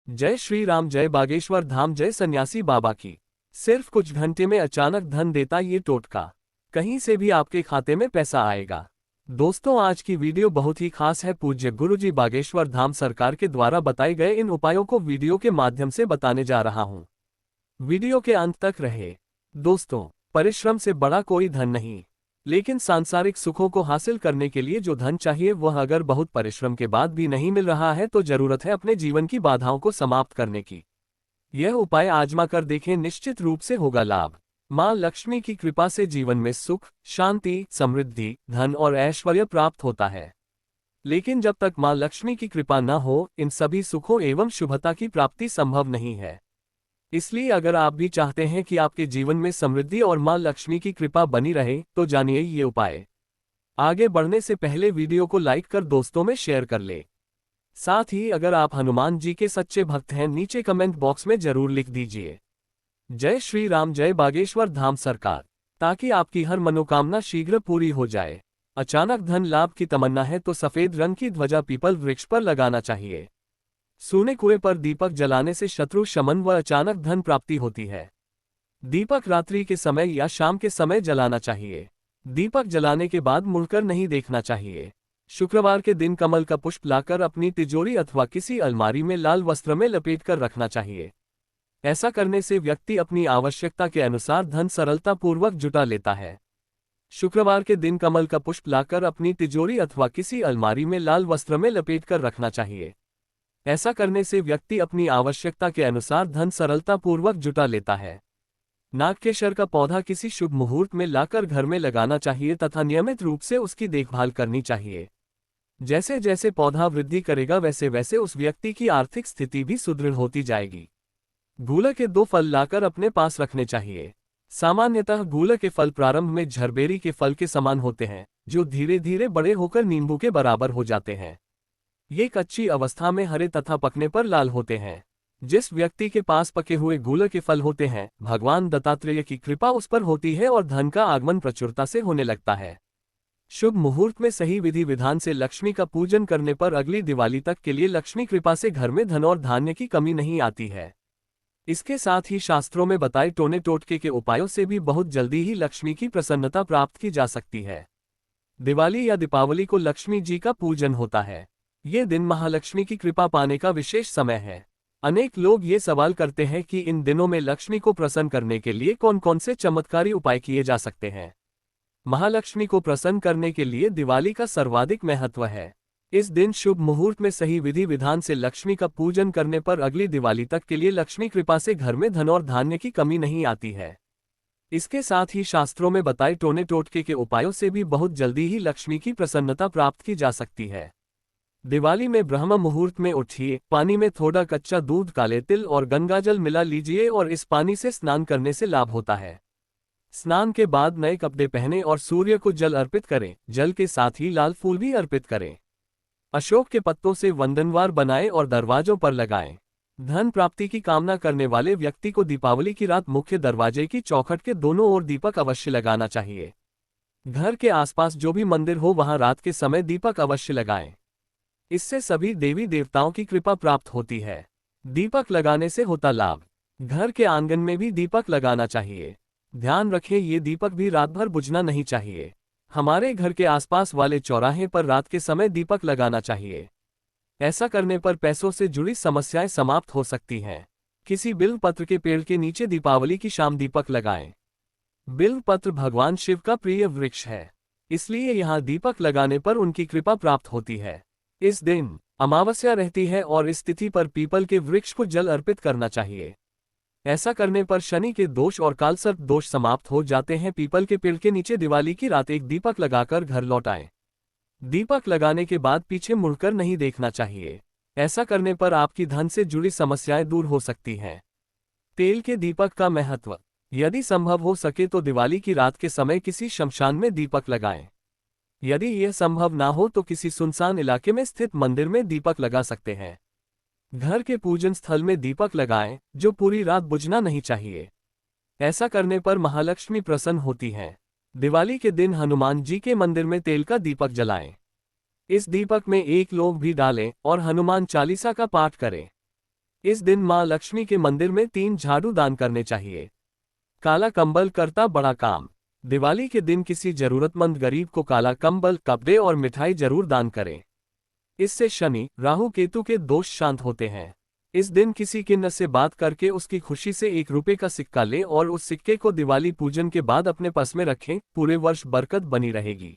जय श्री राम, जय बागेश्वर धाम, जय सन्यासी बाबा की। सिर्फ कुछ घंटे में अचानक धन देता ये टोटका। कहीं से भी आपके खाते में पैसा आएगा। दोस्तों, आज की वीडियो बहुत ही खास है। पूज्य गुरुजी बागेश्वर धाम सरकार के द्वारा बताए गए इन उपायों को वीडियो के माध्यम से बताने जा रहा हूं। वीडियो के अंत तक रहे। दोस्तों, परिश्रम से बड़ा कोई धन नहीं, लेकिन सांसारिक सुखों को हासिल करने के लिए जो धन चाहिए वह अगर बहुत परिश्रम के बाद भी नहीं मिल रहा है तो जरूरत है अपने जीवन की बाधाओं को समाप्त करने की। यह उपाय आजमा कर देखें, निश्चित रूप से होगा लाभ। मां लक्ष्मी की कृपा से जीवन में सुख, शांति, समृद्धि, धन और ऐश्वर्य प्राप्त होता है। लेकिन जब तक मां लक्ष्मी की कृपा न हो, इन सभी सुखों एवं शुभता की प्राप्ति संभव नहीं है। इसलिए अगर आप भी चाहते हैं कि आपके जीवन में समृद्धि और मां लक्ष्मी की कृपा बनी रहे, तो जानिए ये उपाय। आगे बढ़ने से पहले वीडियो को लाइक कर दोस्तों में शेयर कर ले। साथ ही अगर आप हनुमान जी के सच्चे भक्त हैं, नीचे कमेंट बॉक्स में जरूर लिख दीजिए जय श्री राम, जय बागेश्वर धाम सरकार, ताकि आपकी हर मनोकामना शीघ्र पूरी हो जाए। अचानक धन लाभ की तमन्ना है तो सफेद रंग की ध्वजा पीपल वृक्ष पर लगाना चाहिए। सूने कुएं पर दीपक जलाने से शत्रु शमन व अचानक धन प्राप्ति होती है। दीपक रात्रि के समय या शाम के समय जलाना चाहिए। दीपक जलाने के बाद मुड़कर नहीं देखना चाहिए। शुक्रवार के दिन कमल का पुष्प लाकर अपनी तिजोरी अथवा किसी अलमारी में लाल वस्त्र में लपेटकर रखना चाहिए। ऐसा करने से व्यक्ति अपनी आवश्यकता के अनुसार धन सरलतापूर्वक जुटा लेता है। शुक्रवार के दिन कमल का पुष्प लाकर अपनी तिजोरी अथवा किसी अलमारी में लाल वस्त्र में लपेटकर रखना चाहिए। ऐसा करने से व्यक्ति अपनी आवश्यकता के अनुसार धन सरलतापूर्वक जुटा लेता है। नागकेशर का पौधा किसी शुभ मुहूर्त में लाकर घर में लगाना चाहिए तथा नियमित रूप से उसकी देखभाल करनी चाहिए। जैसे जैसे पौधा वृद्धि करेगा वैसे वैसे उस व्यक्ति की आर्थिक स्थिति भी सुदृढ़ होती जाएगी। गूलर के 2 फल लाकर अपने पास रखने चाहिए। सामान्यतः गूलर के फल प्रारंभ में झरबेरी के फल के समान होते हैं, जो धीरे धीरे बड़े होकर नींबू के बराबर हो जाते हैं। ये कच्ची अवस्था में हरे तथा पकने पर लाल होते हैं। जिस व्यक्ति के पास पके हुए गूलर के फल होते हैं, भगवान दत्तात्रेय की कृपा उस पर होती है और धन का आगमन प्रचुरता से होने लगता है। शुभ मुहूर्त में सही विधि विधान से लक्ष्मी का पूजन करने पर अगली दिवाली तक के लिए लक्ष्मी कृपा से घर में धन और धान्य की कमी नहीं आती है। इसके साथ ही शास्त्रों में बताए टोने टोटके के उपायों से भी बहुत जल्दी ही लक्ष्मी की प्रसन्नता प्राप्त की जा सकती है। दिवाली या दीपावली को लक्ष्मी जी का पूजन होता है। ये दिन महालक्ष्मी की कृपा पाने का विशेष समय है। अनेक लोग ये सवाल करते हैं कि इन दिनों में लक्ष्मी को प्रसन्न करने के लिए कौन कौन से चमत्कारी उपाय किए जा सकते हैं। महालक्ष्मी को प्रसन्न करने के लिए दिवाली का सर्वाधिक महत्व है। इस दिन शुभ मुहूर्त में सही विधि विधान से लक्ष्मी का पूजन करने पर अगली दिवाली तक के लिए लक्ष्मी कृपा से घर में धन और धान्य की कमी नहीं आती है। इसके साथ ही शास्त्रों में बताए टोने टोटके के उपायों से भी बहुत जल्दी ही लक्ष्मी की प्रसन्नता प्राप्त की जा सकती है। दिवाली में ब्रह्म मुहूर्त में उठिए, पानी में थोड़ा कच्चा दूध, काले तिल और गंगाजल मिला लीजिए और इस पानी से स्नान करने से लाभ होता है। स्नान के बाद नए कपड़े पहने और सूर्य को जल अर्पित करें। जल के साथ ही लाल फूल भी अर्पित करें। अशोक के पत्तों से वंदनवार बनाएं और दरवाजों पर लगाएं। धन प्राप्ति की कामना करने वाले व्यक्ति को दीपावली की रात मुख्य दरवाजे की चौखट के दोनों ओर दीपक अवश्य लगाना चाहिए। घर के आसपास जो भी मंदिर हो वहां रात के समय दीपक अवश्य लगाएं। इससे सभी देवी देवताओं की कृपा प्राप्त होती है। दीपक लगाने से होता लाभ। घर के आंगन में भी दीपक लगाना चाहिए। ध्यान रखें, ये दीपक भी रात भर बुझना नहीं चाहिए। हमारे घर के आसपास वाले चौराहे पर रात के समय दीपक लगाना चाहिए। ऐसा करने पर पैसों से जुड़ी समस्याएं समाप्त हो सकती हैं। किसी बिल्व पत्र के पेड़ के नीचे दीपावली की शाम दीपक लगाएं। बिल्व पत्र भगवान शिव का प्रिय वृक्ष है, इसलिए यहाँ दीपक लगाने पर उनकी कृपा प्राप्त होती है। इस दिन अमावस्या रहती है और इस तिथि पर पीपल के वृक्ष को जल अर्पित करना चाहिए। ऐसा करने पर शनि के दोष और कालसर्प दोष समाप्त हो जाते हैं। पीपल के पेड़ के नीचे दिवाली की रात एक दीपक लगाकर घर लौट आएं। दीपक लगाने के बाद पीछे मुड़कर नहीं देखना चाहिए। ऐसा करने पर आपकी धन से जुड़ी समस्याएं दूर हो सकती हैं। तेल के दीपक का महत्व। यदि संभव हो सके तो दिवाली की रात के समय किसी शमशान में दीपक लगाएं। यदि यह संभव ना हो तो किसी सुनसान इलाके में स्थित मंदिर में दीपक लगा सकते हैं। घर के पूजन स्थल में दीपक लगाएं, जो पूरी रात बुझना नहीं चाहिए। ऐसा करने पर महालक्ष्मी प्रसन्न होती हैं। दिवाली के दिन हनुमान जी के मंदिर में तेल का दीपक जलाएं। इस दीपक में एक लौंग भी डालें और हनुमान चालीसा का पाठ करें। इस दिन मां लक्ष्मी के मंदिर में 3 झाड़ू दान करने चाहिए। काला कंबल करता बड़ा काम। दिवाली के दिन किसी जरूरतमंद गरीब को काला कंबल, कपड़े और मिठाई जरूर दान करें। इससे शनि, राहु, केतु के दोष शांत होते हैं। इस दिन किसी किन्नर से बात करके उसकी खुशी से 1 रुपए का सिक्का लें और उस सिक्के को दिवाली पूजन के बाद अपने पर्स में रखें। पूरे वर्ष बरकत बनी रहेगी।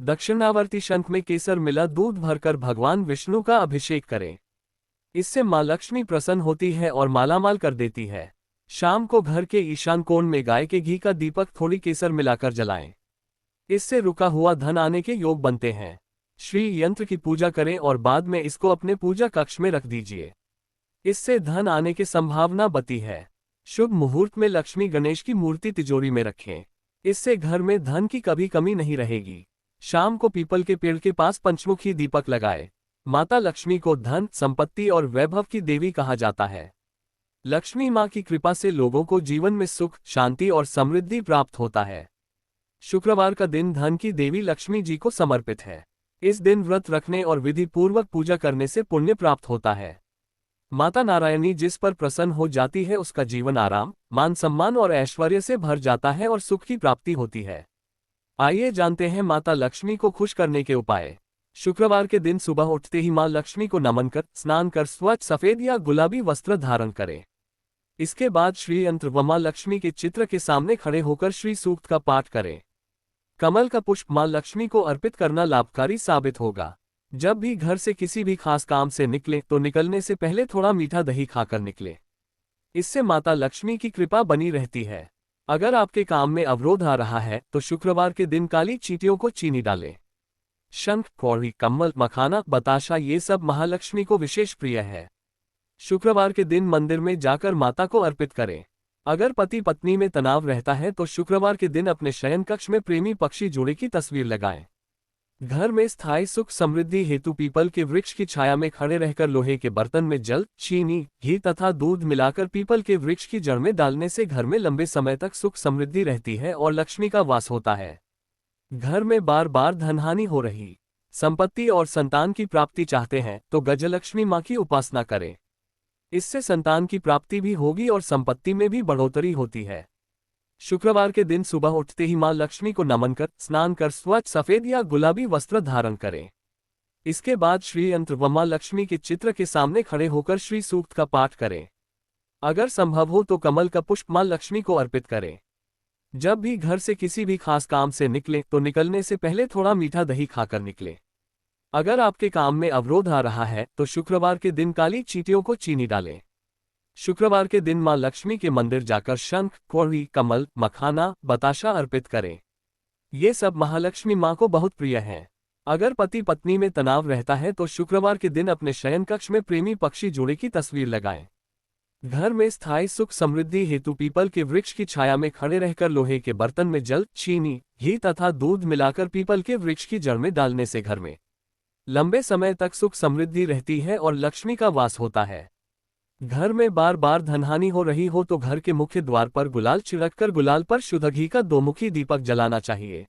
दक्षिणावर्ती शंख में केसर मिला दूध भरकर भगवान विष्णु का अभिषेक करें। इससे मां लक्ष्मी प्रसन्न होती है और मालामाल कर देती है। शाम को घर के ईशान कोण में गाय के घी का दीपक थोड़ी केसर मिलाकर जलाएं। इससे रुका हुआ धन आने के योग बनते हैं। श्री यंत्र की पूजा करें और बाद में इसको अपने पूजा कक्ष में रख दीजिए। इससे धन आने की संभावना बढ़ती है। शुभ मुहूर्त में लक्ष्मी गणेश की मूर्ति तिजोरी में रखें। इससे घर में धन की कभी कमी नहीं रहेगी। शाम को पीपल के पेड़ के पास पंचमुखी दीपक लगाएं। माता लक्ष्मी को धन, संपत्ति और वैभव की देवी कहा जाता है। लक्ष्मी मां की कृपा से लोगों को जीवन में सुख, शांति और समृद्धि प्राप्त होता है। शुक्रवार का दिन धन की देवी लक्ष्मी जी को समर्पित है। इस दिन व्रत रखने और विधि पूर्वक पूजा करने से पुण्य प्राप्त होता है। माता नारायणी जिस पर प्रसन्न हो जाती है उसका जीवन आराम, मान सम्मान और ऐश्वर्य से भर जाता है और सुख की प्राप्ति होती है। आइए जानते हैं माता लक्ष्मी को खुश करने के उपाय। शुक्रवार के दिन सुबह उठते ही मां लक्ष्मी को नमन कर स्नान कर स्वच्छ सफेद या गुलाबी वस्त्र धारण करें। इसके बाद श्री यंत्र व मां लक्ष्मी के चित्र के सामने खड़े होकर श्री सूक्त का पाठ करें। कमल का पुष्प मां लक्ष्मी को अर्पित करना लाभकारी साबित होगा। जब भी घर से किसी भी खास काम से निकले तो निकलने से पहले थोड़ा मीठा दही खाकर निकले। इससे माता लक्ष्मी की कृपा बनी रहती है। अगर आपके काम में अवरोध आ रहा है तो शुक्रवार के दिन काली चींटियों को चीनी डालें। शंख, कौड़ी, कम्बल, मखाना, बताशा ये सब महालक्ष्मी को विशेष प्रिय है। शुक्रवार के दिन मंदिर में जाकर माता को अर्पित करें। अगर पति पत्नी में तनाव रहता है तो शुक्रवार के दिन अपने शयन कक्ष में प्रेमी पक्षी जोड़े की तस्वीर लगाएं। घर में स्थायी सुख समृद्धि हेतु पीपल के वृक्ष की छाया में खड़े रहकर लोहे के बर्तन में जल, चीनी, घी तथा दूध मिलाकर पीपल के वृक्ष की जड़ में डालने से घर में लंबे समय तक सुख समृद्धि रहती है और लक्ष्मी का वास होता है। घर में बार बार धनहानि हो रही, संपत्ति और संतान की प्राप्ति चाहते हैं तो गजलक्ष्मी मां की उपासना करें। इससे संतान की प्राप्ति भी होगी और संपत्ति में भी बढ़ोतरी होती है। शुक्रवार के दिन सुबह उठते ही मां लक्ष्मी को नमन कर स्नान कर स्वच्छ सफेद या गुलाबी वस्त्र धारण करें। इसके बाद श्री यंत्र व मां लक्ष्मी के चित्र के सामने खड़े होकर श्री सूक्त का पाठ करें। अगर संभव हो तो कमल का पुष्प मां लक्ष्मी को अर्पित करें। जब भी घर से किसी भी खास काम से निकले तो निकलने से पहले थोड़ा मीठा दही खाकर निकले। अगर आपके काम में अवरोध आ रहा है तो शुक्रवार के दिन काली चींटियों को चीनी डालें। शुक्रवार के दिन मां लक्ष्मी के मंदिर जाकर शंख, कौड़ी, कमल, मखाना, बताशा अर्पित करें। ये सब महालक्ष्मी मां को बहुत प्रिय हैं। अगर पति पत्नी में तनाव रहता है तो शुक्रवार के दिन अपने शयन कक्ष में प्रेमी पक्षी जोड़े की तस्वीर लगाएं। घर में स्थायी सुख समृद्धि हेतु पीपल के वृक्ष की छाया में खड़े रहकर लोहे के बर्तन में जल, चीनी, घी तथा दूध मिलाकर पीपल के वृक्ष की जड़ में डालने से घर में लंबे समय तक सुख समृद्धि रहती है और लक्ष्मी का वास होता है। घर में बार बार धनहानि हो रही हो तो घर के मुख्य द्वार पर गुलाल छिड़ककर गुलाल पर शुद्ध घी का 2 दीपक जलाना चाहिए।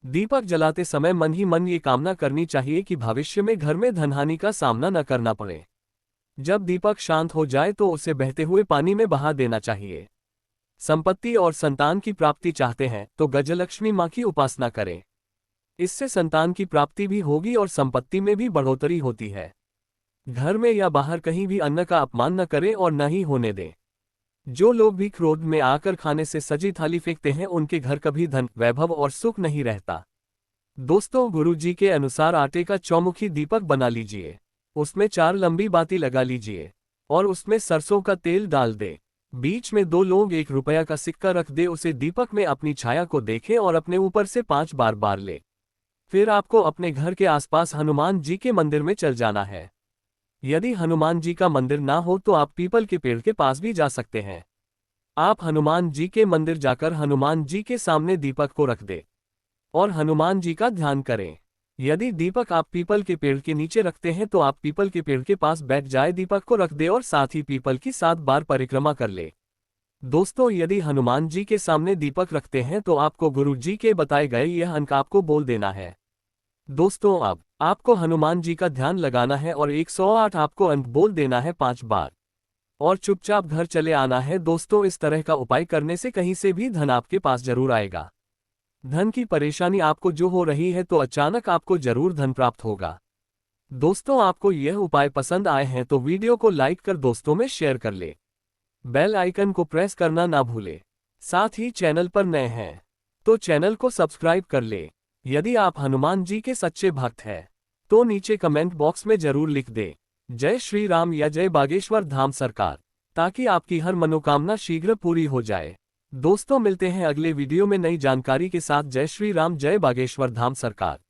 दीपक जलाते समय मन ही मन ये कामना करनी चाहिए कि भविष्य में घर में धनहानि का सामना न करना पड़े। जब दीपक शांत हो जाए तो उसे बहते हुए पानी में बहा देना चाहिए। संपत्ति और संतान की प्राप्ति चाहते हैं तो गजलक्ष्मी मां की उपासना करें। इससे संतान की प्राप्ति भी होगी और संपत्ति में भी बढ़ोतरी होती है। घर में या बाहर कहीं भी अन्न का अपमान न करें और न ही होने दें। जो लोग भी क्रोध में आकर खाने से सजी थाली फेंकते हैं उनके घर कभी धन, वैभव और सुख नहीं रहता। दोस्तों, गुरु जी के अनुसार आटे का चौमुखी दीपक बना लीजिए, उसमें 4 लंबी बाती लगा लीजिए और उसमें सरसों का तेल डाल दे। बीच में 2 लोग 1 रुपया का सिक्का रख दे, उसे दीपक में अपनी छाया को देखें और अपने ऊपर से 5 बार बार ले। फिर आपको अपने घर के आसपास हनुमान जी के मंदिर में चल जाना है। यदि हनुमान जी का मंदिर ना हो तो आप पीपल के पेड़ के पास भी जा सकते हैं। आप हनुमान जी के मंदिर जाकर हनुमान जी के सामने दीपक को रख दे और हनुमान जी का ध्यान करें। यदि दीपक आप पीपल के पेड़ के नीचे रखते हैं तो आप पीपल के पेड़ के पास बैठ जाए, दीपक को रख दे और साथ ही पीपल की 7 बार परिक्रमा कर ले। दोस्तों, यदि हनुमान जी के सामने दीपक रखते हैं तो आपको गुरु जी के बताए गए यह अंक आपको बोल देना है। दोस्तों, अब आपको हनुमान जी का ध्यान लगाना है और 108 आपको अंक बोल देना है 5 बार। और चुपचाप घर चले आना है। दोस्तों, इस तरह का उपाय करने से कहीं से भी धन आपके पास जरूर आएगा। धन की परेशानी आपको जो हो रही है तो अचानक आपको जरूर धन प्राप्त होगा। दोस्तों, आपको यह उपाय पसंद आए हैं तो वीडियो को लाइक कर दोस्तों में शेयर कर ले। बेल आइकन को प्रेस करना ना भूले। साथ ही चैनल पर नए हैं तो चैनल को सब्सक्राइब कर ले। यदि आप हनुमान जी के सच्चे भक्त हैं तो नीचे कमेंट बॉक्स में जरूर लिख दे जय श्री राम या जय बागेश्वर धाम सरकार, ताकि आपकी हर मनोकामना शीघ्र पूरी हो जाए। दोस्तों, मिलते हैं अगले वीडियो में नई जानकारी के साथ। जय श्री राम, जय बागेश्वर धाम सरकार।